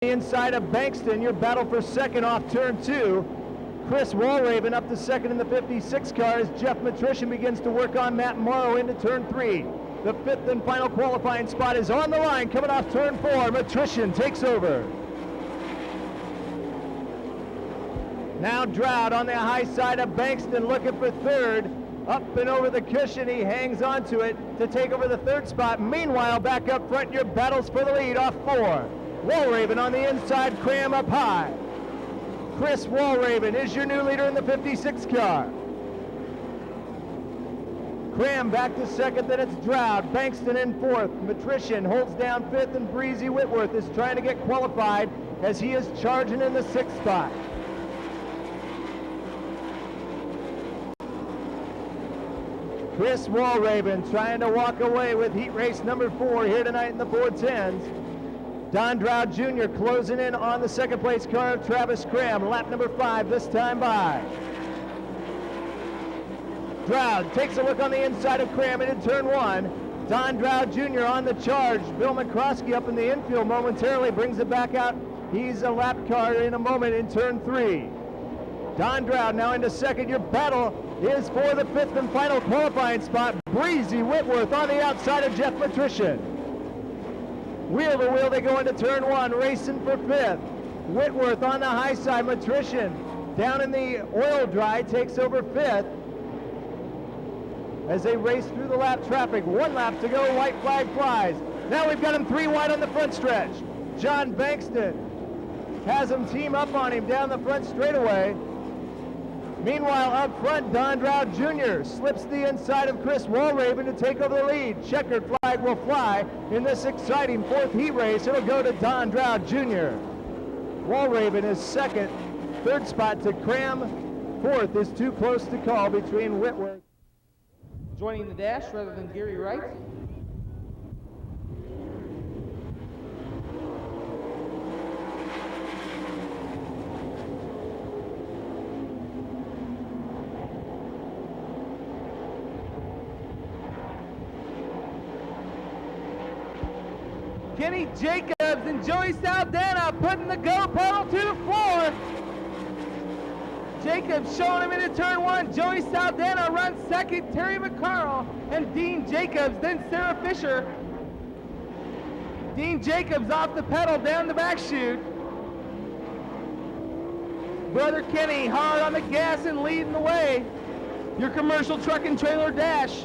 Inside of Bankston, your battle for second off turn 2. Chris Walraven up to second in the 56 car as Jeff Matrician begins to work on Matt Morrow into turn 3. The fifth and final qualifying spot is on the line coming off turn 4. Matrician takes over. Now Drought on the high side of Bankston looking for third. Up and over the cushion, he hangs onto it to take over the third spot. Meanwhile, back up front, your battles for the lead off 4. Walraven on the inside, Cram up high. Chris Walraven is your new leader in the 56 car. Cram back to second, then it's Drought. Bankston in fourth. Matrician holds down fifth, and Breezy Whitworth is trying to get qualified as he is charging in the sixth spot. Chris Walraven trying to walk away with heat race number 4 here tonight in the 410s. Don Drought Jr. closing in on the second place car of Travis Cram. Lap number 5 this time by. Drought takes a look on the inside of Cram into turn 1. Don Drought Jr. on the charge. Bill McCroskey up in the infield momentarily brings it back out. He's a lap car in a moment in turn 3. Don Drought now into second. Your battle is for the fifth and final qualifying spot. Breezy Whitworth on the outside of Jeff Matrician. Wheel to wheel they go into turn 1, racing for fifth. Whitworth on the high side, Matrician down in the oil dry takes over fifth as they race through the lap traffic. 1 lap to go, white flag flies. Now we've got him 3 wide on the front stretch. John Bankston has him team up on him down the front straightaway. Meanwhile, up front, Don Drought Jr. slips the inside of Chris Walraven to take over the lead. Checkered flag will fly in this exciting 4th heat race. It'll go to Don Drought Jr. Walraven is second. Third spot to Cram. 4th is too close to call between Whitworth. Joining the dash rather than Gary Wright. Kenny Jacobs and Joey Saldana putting the go pedal to the floor. Jacobs showing him into turn 1. Joey Saldana runs second. Terry McCarl and Dean Jacobs, then Sarah Fisher. Dean Jacobs off the pedal down the back chute. Brother Kenny hard on the gas and leading the way. Your commercial truck and trailer dash.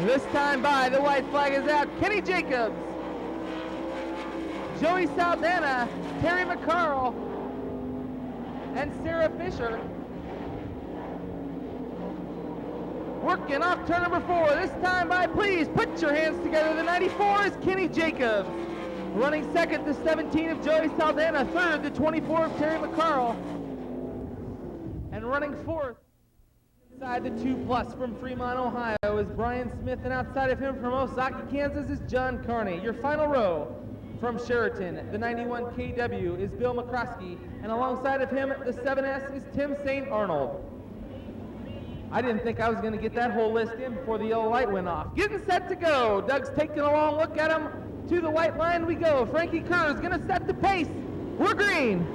This time by, the white flag is out. Kenny Jacobs, Joey Saldana, Terry McCarl, and Sarah Fisher. Working off turn number 4. This time by, please put your hands together. The 94 is Kenny Jacobs. Running second, the 17 of Joey Saldana. Third, the 24 of Terry McCarl. And running 4th. Inside the 2+ from Fremont, Ohio is Brian Smith, and outside of him from Osaka, Kansas is John Carney. Your final row from Sheraton, the 91 KW is Bill McCroskey, and alongside of him, the 7S is Tim St. Arnold. I didn't think I was going to get that whole list in before the yellow light went off. Getting set to go. Doug's taking a long look at him. To the white line we go. Frankie Kerr is going to set the pace. We're green.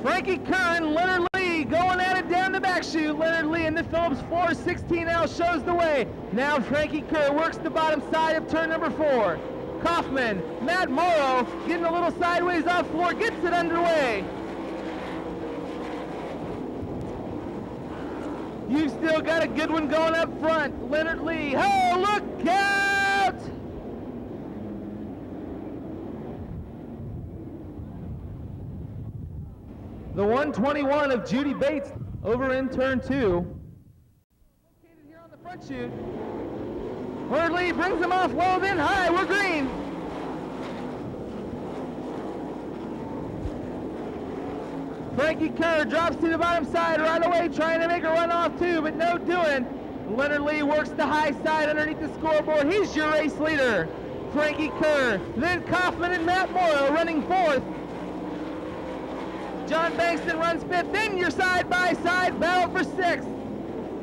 Frankie Kerr and Leonard Lee going at it down the back chute. Leonard Lee in the Phillips 416L shows the way. Now Frankie Kerr works the bottom side of turn number 4. Kaufman, Matt Morrow getting a little sideways off 4, gets it underway. You've still got a good one going up front. Leonard Lee, oh, look out! The 121 of Judy Bates over in turn 2. Located here on the front chute. Leonard Lee brings him off low, then high. We're green. Frankie Kerr drops to the bottom side right away, trying to make a run off too, but no doing. Leonard Lee works the high side underneath the scoreboard. He's your race leader. Frankie Kerr. Then Kaufman and Matt Morrow running fourth. John Bankston runs fifth. Then your side-by-side battle for sixth.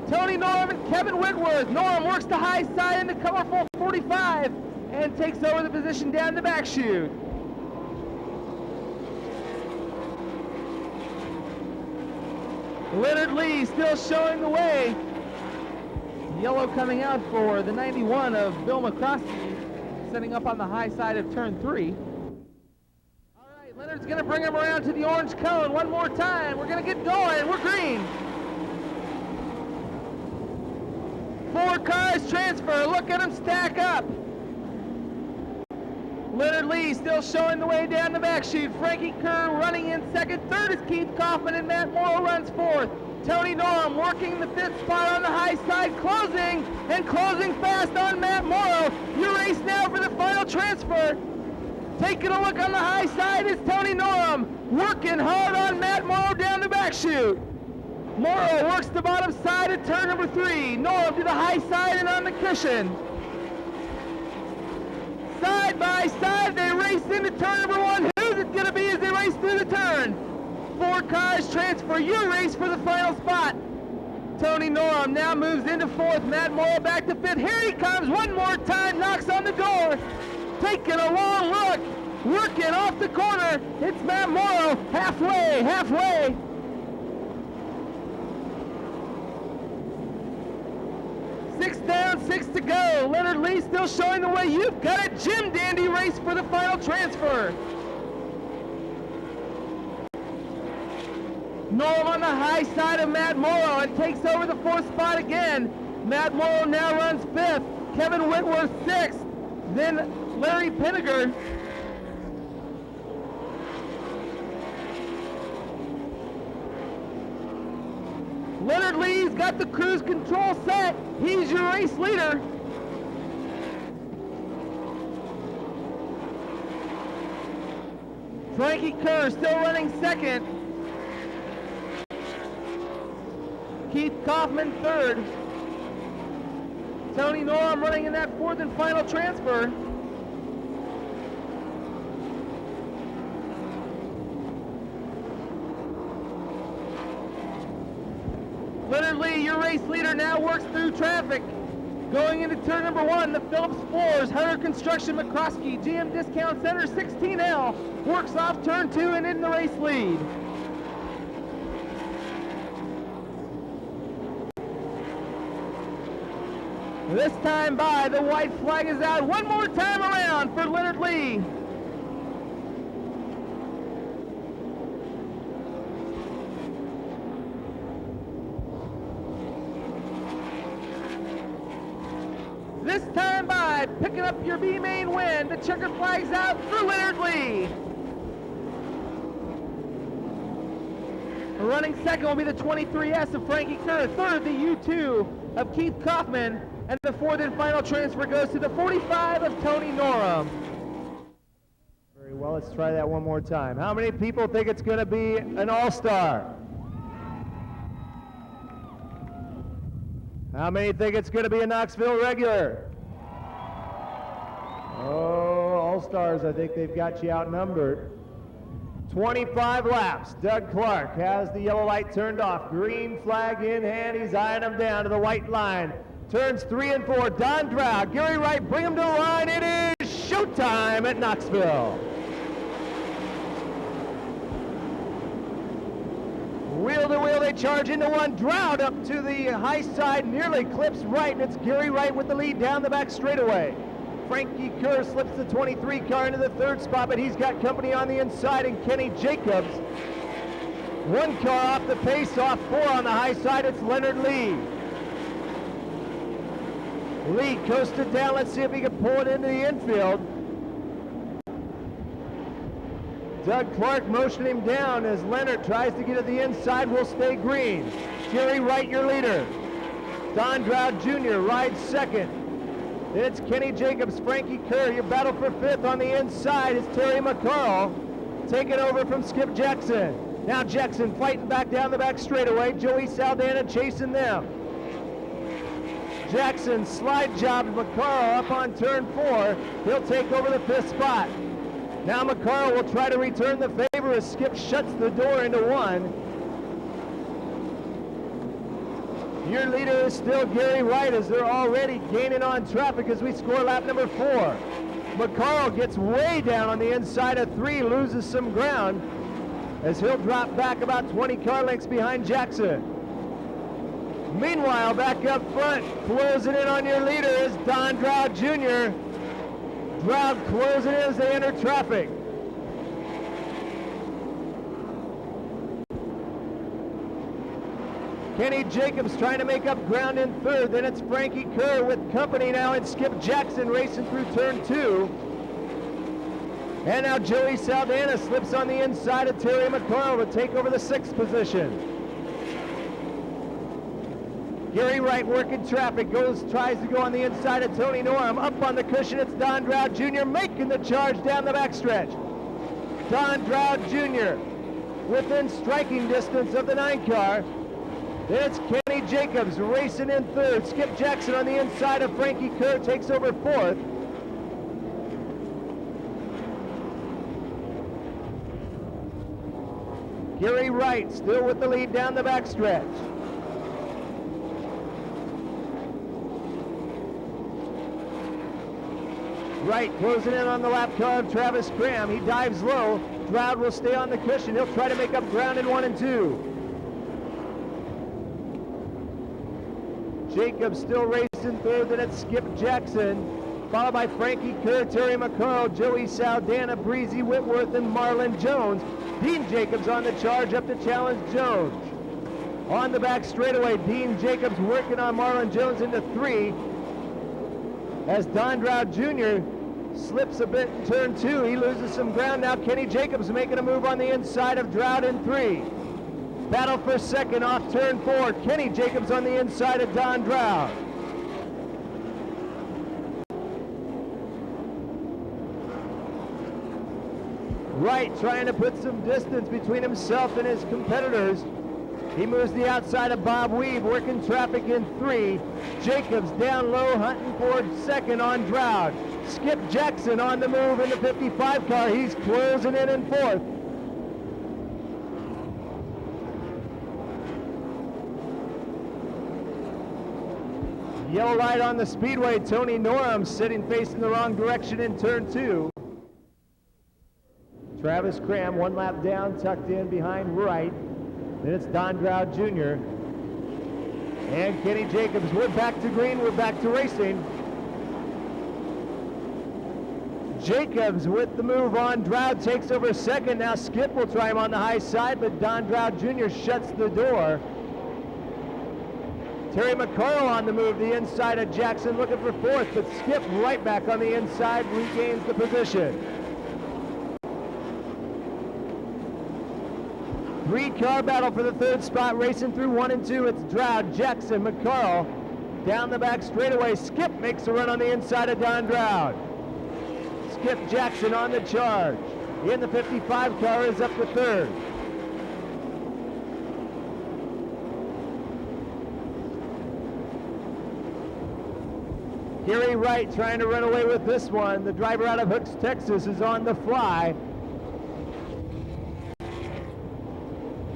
Tony Norm and Kevin Whitworth. Norm works the high side in the colorful 45 and takes over the position down the back chute. Leonard Lee still showing the way. Yellow coming out for the 91 of Bill McCroskey, setting up on the high side of turn 3. All right, Leonard's going to bring him around to the orange cone one more time. We're going to get going. We're green. 4 cars transfer. Look at them stack up. Leonard Lee still showing the way down the back chute. Frankie Kerr running in second. Third is Keith Kaufman, and Matt Morrow runs fourth. Tony Norm working the 5th spot on the high side, closing fast on Matt Morrow. Your race now for the final transfer. Taking a look on the high side is Tony Norm, working hard on Matt Morrow down the back chute. Morrow works the bottom side of turn number 3. Norm to the high side and on the cushion. Side by side, they race into turn number 1. Who's it going to be as they race through the turn? 4 cars transfer. Your race for the final spot. Tony Norm now moves into 4th. Matt Morrow back to 5th. Here he comes one more time. Knocks on the door. Taking a long look. Working off the corner. It's Matt Morrow. Halfway. 6 down, 6 to go. Leonard Lee still showing the way. You've got a Jim Dandy race for the final transfer. Norm on the high side of Matt Morrow and takes over the 4th spot again. Matt Morrow now runs 5th. Kevin Whitworth 6th. Then Larry Pinniger. Leonard Lee's got the cruise control set. He's your race leader. Frankie Kerr still running 2nd. Keith Kaufman 3rd. Tony Norm running in that 4th and final transfer. Leonard Lee, your race leader, now works through traffic. Going into turn number 1, the Phillips Floors, Hunter Construction McCroskey, GM Discount Center 16L, works off turn 2 and in the race lead. This time by, the white flag is out. One more time around for Leonard Lee. This time by, picking up your B main win. The checkered flag's out for Leonard Lee. Running second will be the 23S of Frankie Kerr. Third, the U2 of Keith Kaufman. And the 4th and final transfer goes to the 45 of Tony Norm. Very well, let's try that one more time. How many people think it's going to be an all-star? How many think it's going to be a Knoxville regular? Oh, all-stars, I think they've got you outnumbered. 25 laps. Doug Clark has the yellow light turned off. Green flag in hand. He's eyeing them down to the white line. Turns 3 and 4. Don Drow, Gary Wright, bring him to the line. It is showtime at Knoxville. Wheel to wheel, they charge into one. Drow up to the high side, nearly clips Wright, and it's Gary Wright with the lead down the back straightaway. Frankie Kerr slips the 23 car into the 3rd spot, but he's got company on the inside, and Kenny Jacobs. 1 car off the pace, off 4 on the high side. It's Leonard Lee. Lee coasted down. Let's see if he can pull it into the infield. Doug Clark motioned him down as Leonard tries to get to the inside. Will stay green. Gary Wright, your leader. Don Drow Jr. rides 2nd. Then it's Kenny Jacobs, Frankie Kerr. Your battle for 5th on the inside is Terry McCarl, taking over from Skip Jackson. Now Jackson fighting back down the back straightaway. Joey Saldana chasing them. Jackson slide job McCarl up on turn 4. He'll take over the 5th spot. Now McCarl will try to return the favor as Skip shuts the door into 1. Your leader is still Gary Wright as they're already gaining on traffic as we score lap number 4. McCarl gets way down on the inside of 3, loses some ground as he'll drop back about 20 car lengths behind Jackson. Meanwhile, back up front, closing in on your leader is Don Dowd Jr. Dowd closing in as they enter traffic. Kenny Jacobs trying to make up ground in 3rd. Then it's Frankie Kerr with company now and Skip Jackson racing through turn 2. And now Joey Saldana slips on the inside of Terry McCarl to take over the 6th position. Gary Wright working traffic, tries to go on the inside of Tony Norum. Up on the cushion, it's Don Dowd Jr. making the charge down the backstretch. Don Dowd Jr. within striking distance of the 9 car. Then it's Kenny Jacobs racing in 3rd. Skip Jackson on the inside of Frankie Kerr takes over 4th. Gary Wright still with the lead down the backstretch. Wright closing in on the lap car of Travis Graham. He dives low. Dowd will stay on the cushion. He'll try to make up ground in 1 and 2. Jacobs still racing 3rd, then it's Skip Jackson, followed by Frankie Kerr, Terry McCarl, Joey Saldana, Breezy Whitworth, and Marlon Jones. Dean Jacobs on the charge up to challenge Jones. On the back straightaway, Dean Jacobs working on Marlon Jones into 3. As Don Dowd Jr. slips a bit in turn 2, he loses some ground. Now Kenny Jacobs making a move on the inside of Dowd in 3. Battle for 2nd off turn 4. Kenny Jacobs on the inside of Don Dowd. Wright trying to put some distance between himself and his competitors. He moves the outside of Bob Weave, working traffic in 3. Jacobs down low, hunting for 2nd on Dowd. Skip Jackson on the move in the 55 car. He's closing in 4th. Yellow light on the speedway. Tony Norum sitting facing the wrong direction in turn 2. Travis Cram 1 lap down, tucked in behind Wright. Then it's Don Dowd Jr. And Kenny Jacobs. We're back to green. We're back to racing. Jacobs with the move on. Dowd takes over 2nd. Now Skip will try him on the high side, but Don Dowd Jr. shuts the door. Terry McCarl on the move, the inside of Jackson looking for 4th, but Skip right back on the inside, regains the position. 3-car battle for the 3rd spot, racing through 1 and 2. It's Dowd, Jackson, McCarl. Down the back straightaway, Skip makes a run on the inside of Don Dowd. Skip Jackson on the charge. In the 55 car is up to 3rd. Gary Wright trying to run away with this one. The driver out of Hooks, Texas is on the fly.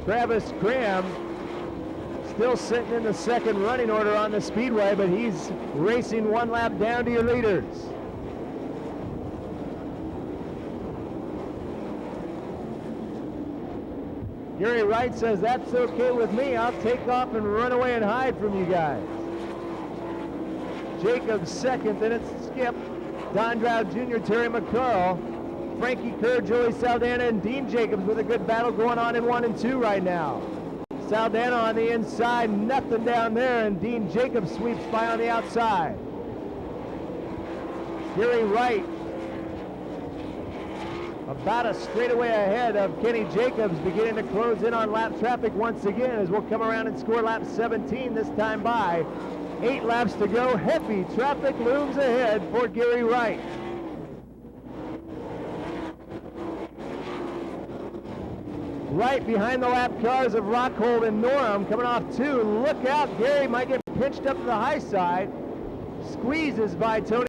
Travis Graham still sitting in the 2nd running order on the speedway, but he's racing 1 lap down to your leaders. Gary Wright says, that's okay with me. I'll take off and run away and hide from you guys. Jacobs 2nd, then it's Skip, Don Dowd Jr., Terry McCarl, Frankie Kerr, Joey Saldana, and Dean Jacobs with a good battle going on in 1 and 2 right now. Saldana on the inside, nothing down there, and Dean Jacobs sweeps by on the outside. Gary Wright about a straightaway ahead of Kenny Jacobs, beginning to close in on lap traffic once again as we'll come around and score lap 17, this time by 8 laps to go. Heavy traffic looms ahead for Gary Wright. Right behind the lap cars of Rockhold and Norum, coming off 2. Look out, Gary might get pinched up to the high side. squeezes by Tony